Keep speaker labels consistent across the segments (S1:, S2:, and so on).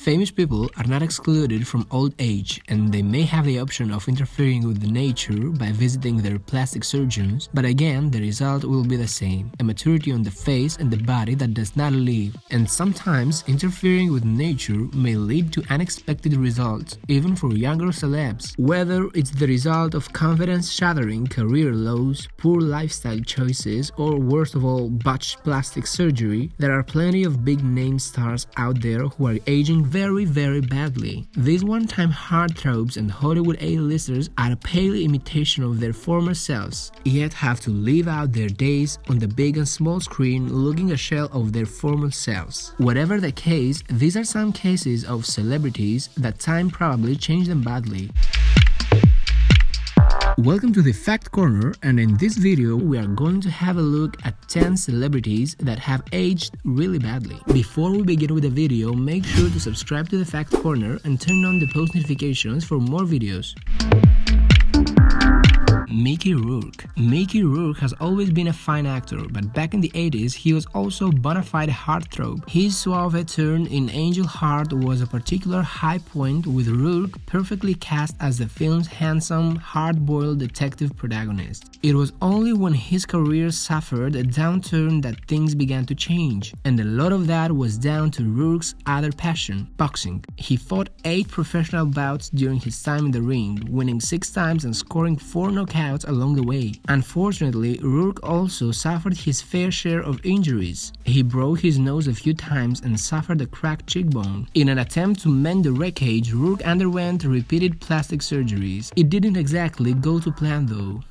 S1: Famous people are not excluded from old age, and they may have the option of interfering with nature by visiting their plastic surgeons, but again the result will be the same: a maturity on the face and the body that does not leave. And sometimes interfering with nature may lead to unexpected results, even for younger celebs. Whether it's the result of confidence-shattering career lows, poor lifestyle choices, or worst of all, botched plastic surgery, there are plenty of big-name stars out there who are aging very, very badly. These one-time heartthrobs and Hollywood A-listers are a pale imitation of their former selves, yet have to live out their days on the big and small screen looking a shell of their former selves. Whatever the case, these are some cases of celebrities that time probably changed them badly. Welcome to the Fact Corner, and in this video we are going to have a look at 10 celebrities that have aged really badly. Before we begin with the video, make sure to subscribe to the Fact Corner and turn on the post notifications for more videos. Mickey Rourke. Mickey Rourke has always been a fine actor, but back in the 80s he was also a bona fide heartthrob. His suave turn in Angel Heart was a particular high point, with Rourke perfectly cast as the film's handsome, hard-boiled detective protagonist. It was only when his career suffered a downturn that things began to change, and a lot of that was down to Rourke's other passion, boxing. He fought 8 professional bouts during his time in the ring, winning 6 times and scoring 4 knockouts along the way. Unfortunately, Rourke also suffered his fair share of injuries. He broke his nose a few times and suffered a cracked cheekbone. In an attempt to mend the wreckage, Rourke underwent repeated plastic surgeries. It didn't exactly go to plan though.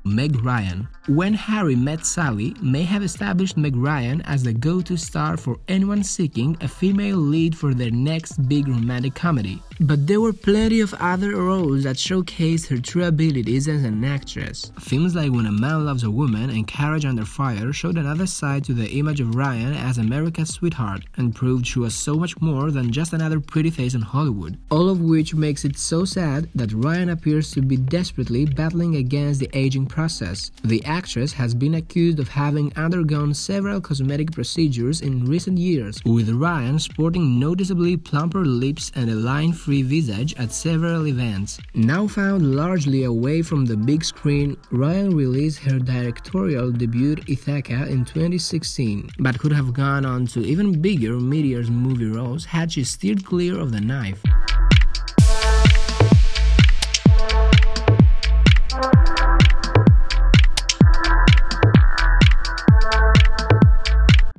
S1: Meg Ryan. When Harry Met Sally may have established Meg Ryan as the go-to star for anyone seeking a female lead for their next big romantic comedy. But there were plenty of other roles that showcased her true abilities as an actress. Films like When a Man Loves a Woman and Carriage Under Fire showed another side to the image of Ryan as America's sweetheart, and proved she was so much more than just another pretty face in Hollywood. All of which makes it so sad that Ryan appears to be desperately battling against the aging process. The actress has been accused of having undergone several cosmetic procedures in recent years, with Ryan sporting noticeably plumper lips and a line-free visage at several events. Now found largely away from the big screen, Ryan released her directorial debut Ithaca in 2016, but could have gone on to even bigger meteors movie roles had she steered clear of the knife.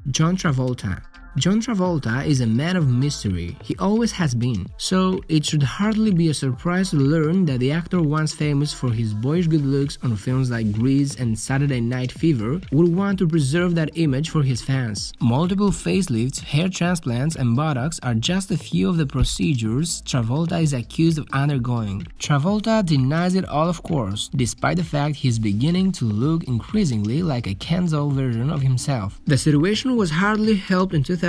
S1: John Travolta. John Travolta is a man of mystery. He always has been. So it should hardly be a surprise to learn that the actor, once famous for his boyish good looks on films like Grease and Saturday Night Fever, would want to preserve that image for his fans. Multiple facelifts, hair transplants, and Botox are just a few of the procedures Travolta is accused of undergoing. Travolta denies it all, of course, despite the fact he's beginning to look increasingly like a Ken doll version of himself. The situation was hardly helped in 2016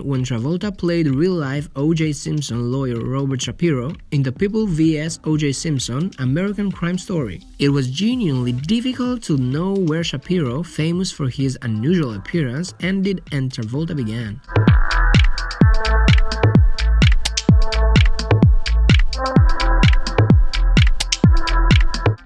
S1: when Travolta played real-life O.J. Simpson lawyer Robert Shapiro in the People vs. O.J. Simpson American Crime Story. It was genuinely difficult to know where Shapiro, famous for his unusual appearance, ended and Travolta began.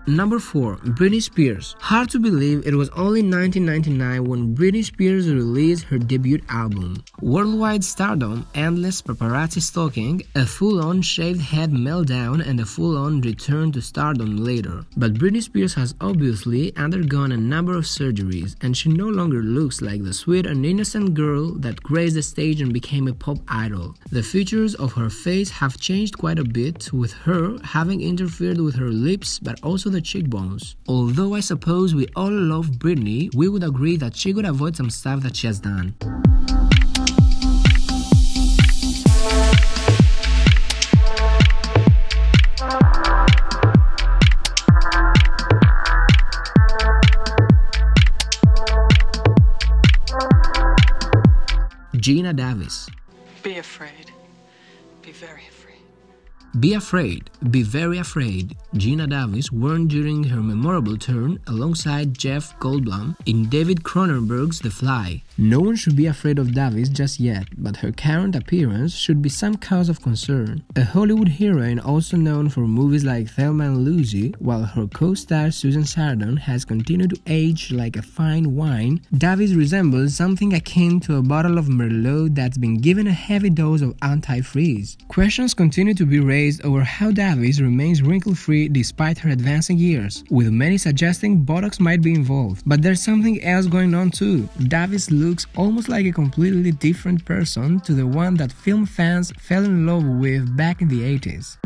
S1: Number 4. Britney Spears. Hard to believe it was only 1999 when Britney Spears released her debut album. Worldwide stardom, endless paparazzi stalking, a full-on shaved head meltdown, and a full-on return to stardom later. But Britney Spears has obviously undergone a number of surgeries, and she no longer looks like the sweet and innocent girl that graced the stage and became a pop idol. The features of her face have changed quite a bit, with her having interfered with her lips but also the cheekbones. Although I suppose we all love Britney, we would agree that she could avoid some stuff that she has done. Geena Davis.
S2: Be afraid. Be very afraid.
S1: Be afraid, be very afraid, Geena Davis warned during her memorable turn alongside Jeff Goldblum in David Cronenberg's The Fly. No one should be afraid of Davis just yet, but her current appearance should be some cause of concern. A Hollywood heroine also known for movies like Thelma and Lucy, while her co-star Susan Sarandon has continued to age like a fine wine, Davis resembles something akin to a bottle of Merlot that's been given a heavy dose of antifreeze. Questions continue to be raised over how Davis remains wrinkle-free despite her advancing years, with many suggesting Botox might be involved. But there's something else going on too. Davis looks almost like a completely different person to the one that film fans fell in love with back in the 80s.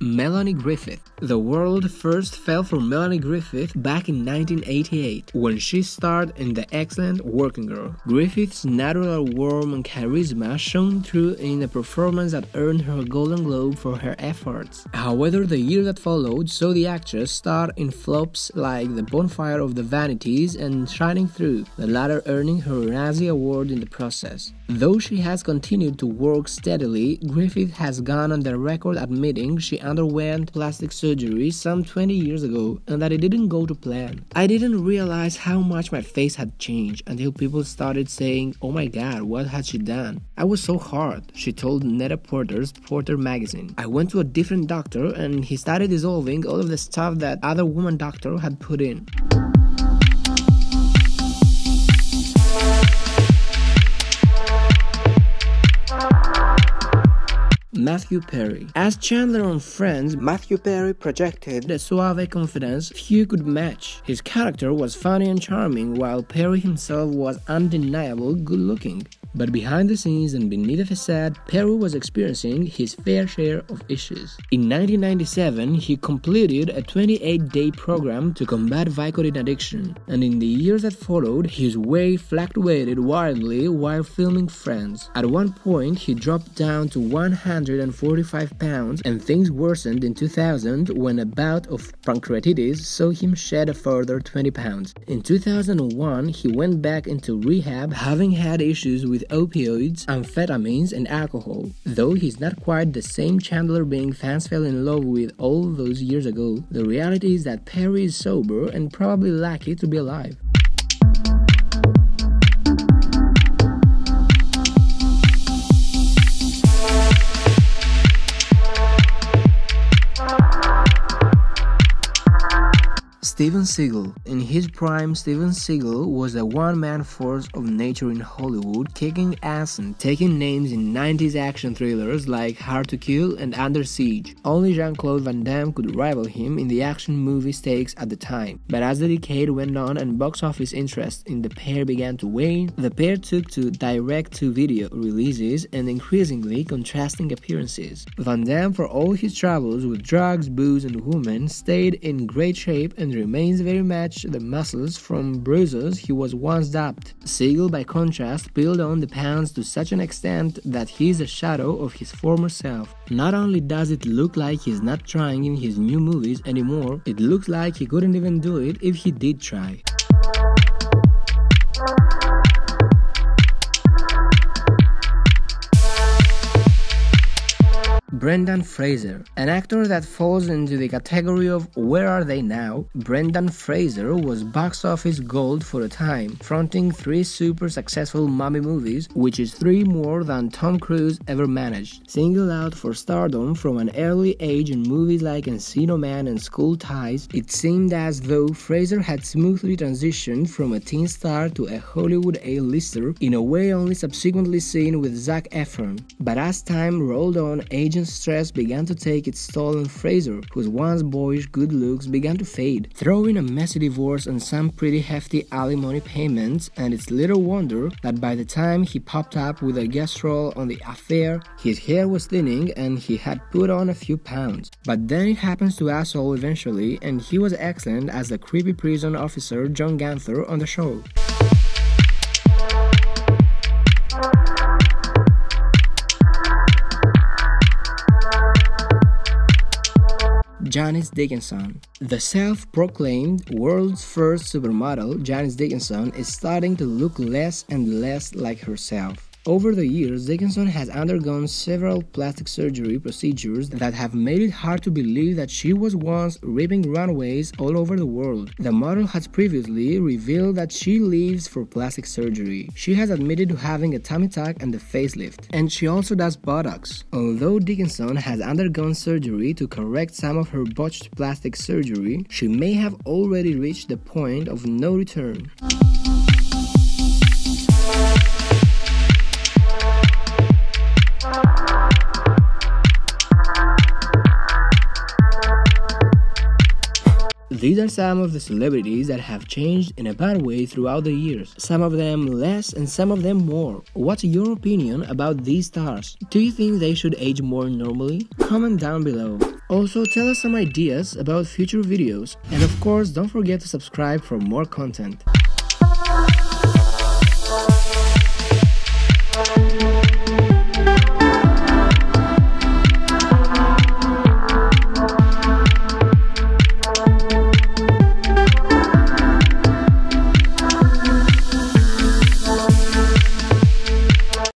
S1: Melanie Griffith. The world first fell for Melanie Griffith back in 1988 when she starred in the excellent Working Girl. Griffith's natural warmth and charisma shone through in a performance that earned her a Golden Globe for her efforts. However, the year that followed saw the actress star in flops like The Bonfire of the Vanities and Shining Through, the latter earning her a Razzie Award in the process. Though she has continued to work steadily, Griffith has gone on the record admitting she underwent plastic surgery some 20 years ago and that it didn't go to plan. "I didn't realize how much my face had changed until people started saying, 'Oh my god, what had she done?' I was so hard," she told Net-a-Porter's Porter magazine. "I went to a different doctor and he started dissolving all of the stuff that other woman doctor had put in." Mathew Perry. As Chandler on Friends, Mathew Perry projected the suave confidence few could match. His character was funny and charming, while Perry himself was undeniable good-looking. But behind the scenes and beneath the facade, Perry was experiencing his fair share of issues. In 1997, he completed a 28-day program to combat Vicodin addiction, and in the years that followed, his weight fluctuated wildly while filming Friends. At one point, he dropped down to 145 pounds, and things worsened in 2000 when a bout of pancreatitis saw him shed a further 20 pounds. In 2001, he went back into rehab, having had issues with opioids, amphetamines, and alcohol. Though he's not quite the same Chandler Bing fans fell in love with all those years ago, the reality is that Perry is sober and probably lucky to be alive. Steven Seagal. In his prime, Steven Seagal was a one-man force of nature in Hollywood, kicking ass and taking names in 90s action thrillers like Hard to Kill and Under Siege. Only Jean-Claude Van Damme could rival him in the action movie stakes at the time. But as the decade went on and box office interest in the pair began to wane, the pair took to direct-to-video releases and increasingly contrasting appearances. Van Damme, for all his troubles with drugs, booze, and women, stayed in great shape and remains very much the muscles from bruises he was once dubbed. Seagal, by contrast, peeled on the pounds to such an extent that he is a shadow of his former self. Not only does it look like he's not trying in his new movies anymore, it looks like he couldn't even do it if he did try. Brendan Fraser. An actor that falls into the category of where are they now, Brendan Fraser was box office gold for a time, fronting 3 super successful mummy movies, which is 3 more than Tom Cruise ever managed. Singled out for stardom from an early age in movies like Encino Man and School Ties, it seemed as though Fraser had smoothly transitioned from a teen star to a Hollywood A-lister, in a way only subsequently seen with Zac Efron. But as time rolled on, agent stress began to take its toll on Fraser, whose once boyish good looks began to fade. Throw in a messy divorce and some pretty hefty alimony payments, and it's little wonder that by the time he popped up with a guest role on The Affair, his hair was thinning and he had put on a few pounds. But then it happens to us all eventually, and he was excellent as the creepy prison officer John Gunther on the show. Janice Dickinson. The self-proclaimed world's first supermodel, Janice Dickinson, is starting to look less and less like herself. Over the years, Dickinson has undergone several plastic surgery procedures that have made it hard to believe that she was once ripping runways all over the world. The model has previously revealed that she lives for plastic surgery. She has admitted to having a tummy tuck and a facelift, and she also does Botox. Although Dickinson has undergone surgery to correct some of her botched plastic surgery, she may have already reached the point of no return. These are some of the celebrities that have changed in a bad way throughout the years, some of them less and some of them more. What's your opinion about these stars? Do you think they should age more normally? Comment down below. Also, tell us some ideas about future videos, and of course don't forget to subscribe for more content.